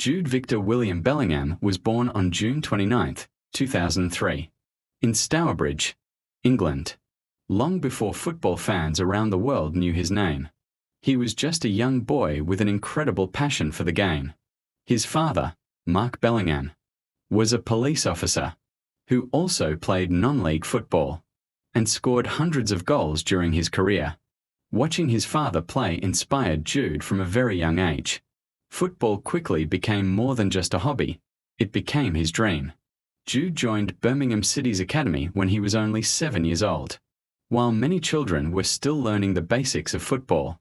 Jude Victor William Bellingham was born on June 29, 2003, in Stourbridge, England. Long before football fans around the world knew his name, he was just a young boy with an incredible passion for the game. His father, Mark Bellingham, was a police officer who also played non-league football and scored hundreds of goals during his career. Watching his father play inspired Jude from a very young age. Football quickly became more than just a hobby, it became his dream. Jude joined Birmingham City's academy when he was only 7 years old. While many children were still learning the basics of football,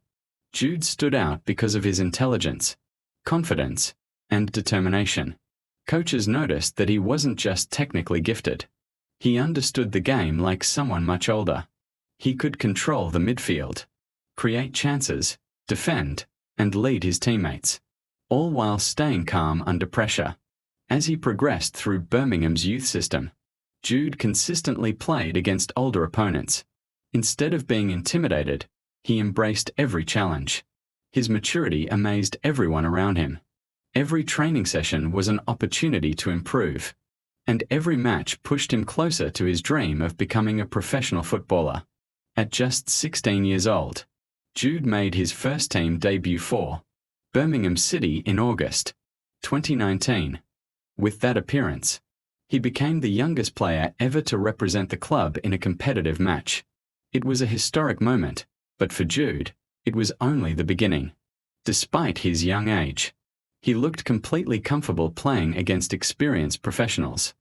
Jude stood out because of his intelligence, confidence, and determination. Coaches noticed that he wasn't just technically gifted. He understood the game like someone much older. He could control the midfield, create chances, defend, and lead his teammates, all while staying calm under pressure. As he progressed through Birmingham's youth system, Jude consistently played against older opponents. Instead of being intimidated, he embraced every challenge. His maturity amazed everyone around him. Every training session was an opportunity to improve, and every match pushed him closer to his dream of becoming a professional footballer. At just 16 years old, Jude made his first team debut for Birmingham City in August 2019. With that appearance, he became the youngest player ever to represent the club in a competitive match. It was a historic moment, but for Jude, it was only the beginning. Despite his young age, he looked completely comfortable playing against experienced professionals.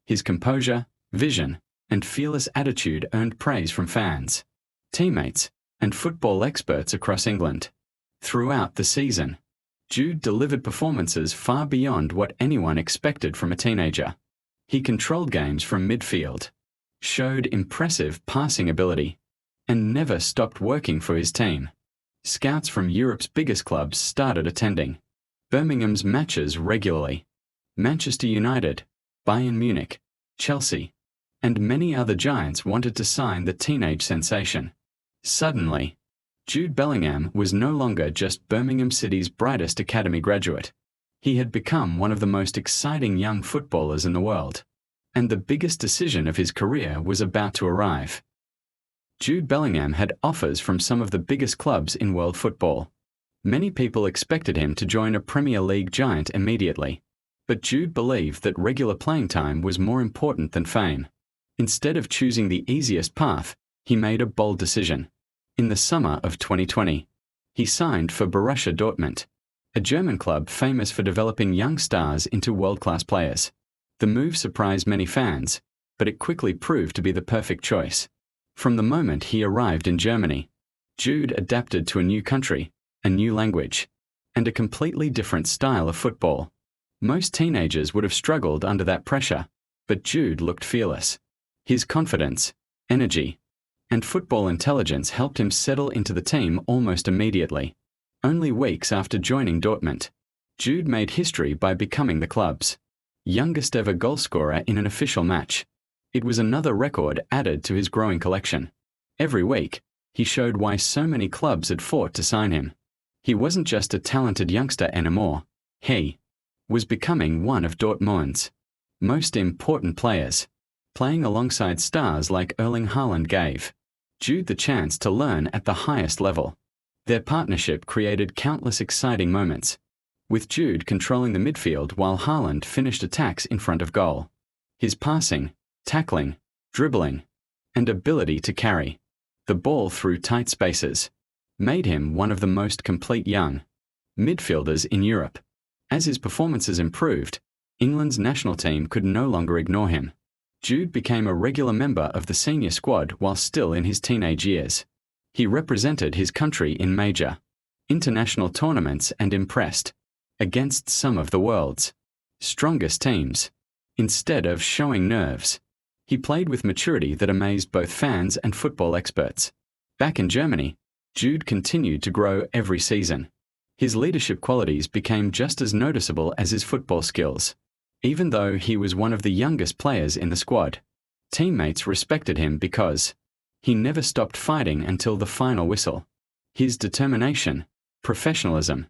His composure, vision, and fearless attitude earned praise from fans, teammates, and football experts across England. Throughout the season, Jude delivered performances far beyond what anyone expected from a teenager. He controlled games from midfield, showed impressive passing ability, and never stopped working for his team. Scouts from Europe's biggest clubs started attending Birmingham's matches regularly. Manchester United, Bayern Munich, Chelsea, and many other giants wanted to sign the teenage sensation. Suddenly, Jude Bellingham was no longer just Birmingham City's brightest academy graduate. He had become one of the most exciting young footballers in the world, and the biggest decision of his career was about to arrive. Jude Bellingham had offers from some of the biggest clubs in world football. Many people expected him to join a Premier League giant immediately, but Jude believed that regular playing time was more important than fame. Instead of choosing the easiest path, he made a bold decision. In the summer of 2020, he signed for Borussia Dortmund, a German club famous for developing young stars into world-class players. The move surprised many fans, but it quickly proved to be the perfect choice. From the moment he arrived in Germany, Jude adapted to a new country, a new language, and a completely different style of football. Most teenagers would have struggled under that pressure, but Jude looked fearless. His confidence, energy, and football intelligence helped him settle into the team almost immediately. Only weeks after joining Dortmund, Jude made history by becoming the club's youngest ever goalscorer in an official match. It was another record added to his growing collection. Every week, he showed why so many clubs had fought to sign him. He wasn't just a talented youngster anymore. He was becoming one of Dortmund's most important players. Playing alongside stars like Erling Haaland gave Jude the chance to learn at the highest level. Their partnership created countless exciting moments, with Jude controlling the midfield while Haaland finished attacks in front of goal. His passing, tackling, dribbling, and ability to carry the ball through tight spaces made him one of the most complete young midfielders in Europe. As his performances improved, England's national team could no longer ignore him. Jude became a regular member of the senior squad while still in his teenage years. He represented his country in major international tournaments and impressed against some of the world's strongest teams. Instead of showing nerves, he played with maturity that amazed both fans and football experts. Back in Germany, Jude continued to grow every season. His leadership qualities became just as noticeable as his football skills. Even though he was one of the youngest players in the squad, teammates respected him because he never stopped fighting until the final whistle. His determination, professionalism,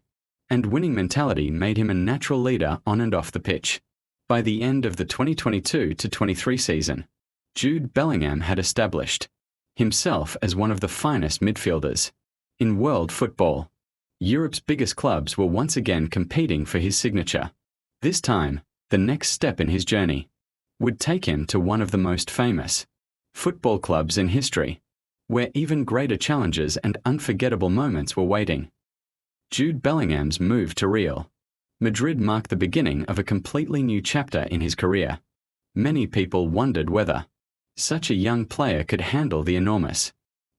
and winning mentality made him a natural leader on and off the pitch. By the end of the 2022-23 season, Jude Bellingham had established himself as one of the finest midfielders in world football. Europe's biggest clubs were once again competing for his signature. This time, the next step in his journey would take him to one of the most famous football clubs in history, where even greater challenges and unforgettable moments were waiting. Jude Bellingham's move to Real Madrid marked the beginning of a completely new chapter in his career. Many people wondered whether such a young player could handle the enormous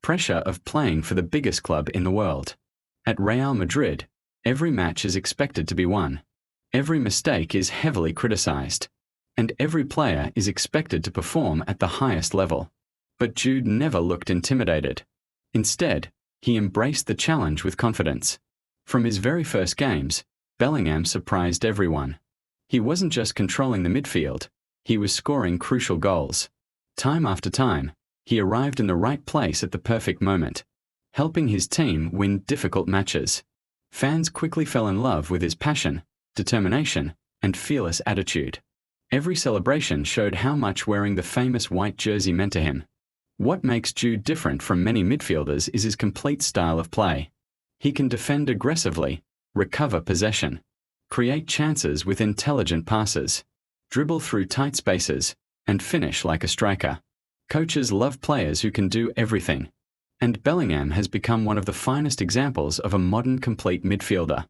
pressure of playing for the biggest club in the world. At Real Madrid, every match is expected to be won. Every mistake is heavily criticized, and every player is expected to perform at the highest level. But Jude never looked intimidated. Instead, he embraced the challenge with confidence. From his very first games, Bellingham surprised everyone. He wasn't just controlling the midfield, he was scoring crucial goals. Time after time, he arrived in the right place at the perfect moment, helping his team win difficult matches. Fans quickly fell in love with his passion, determination, and fearless attitude. Every celebration showed how much wearing the famous white jersey meant to him. What makes Jude different from many midfielders is his complete style of play. He can defend aggressively, recover possession, create chances with intelligent passes, dribble through tight spaces, and finish like a striker. Coaches love players who can do everything, and Bellingham has become one of the finest examples of a modern complete midfielder.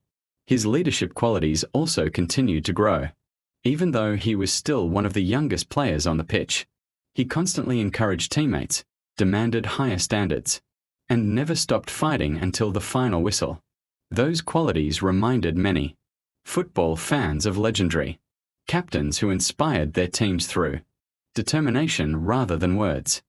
His leadership qualities also continued to grow. Even though he was still one of the youngest players on the pitch, he constantly encouraged teammates, demanded higher standards, and never stopped fighting until the final whistle. Those qualities reminded many football fans of legendary captains who inspired their teams through determination rather than words.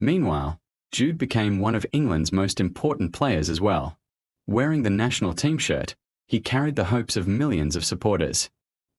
Meanwhile, Jude became one of England's most important players as well. Wearing the national team shirt, he carried the hopes of millions of supporters.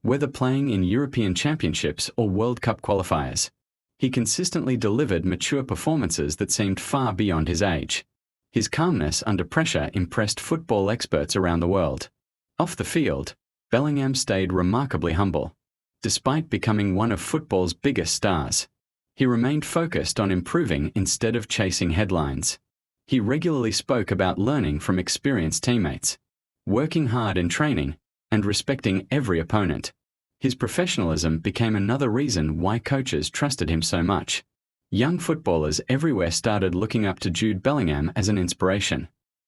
Whether playing in European Championships or World Cup qualifiers, he consistently delivered mature performances that seemed far beyond his age. His calmness under pressure impressed football experts around the world. Off the field, Bellingham stayed remarkably humble. Despite becoming one of football's biggest stars, he remained focused on improving instead of chasing headlines. He regularly spoke about learning from experienced teammates, working hard in training, and respecting every opponent. His professionalism became another reason why coaches trusted him so much. Young footballers everywhere started looking up to Jude Bellingham as an inspiration.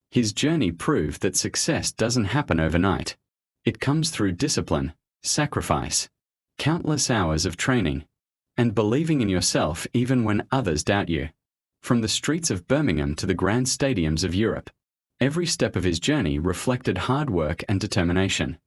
His journey proved that success doesn't happen overnight. It comes through discipline, sacrifice, countless hours of training, and believing in yourself even when others doubt you. From the streets of Birmingham to the grand stadiums of Europe, every step of his journey reflected hard work and determination.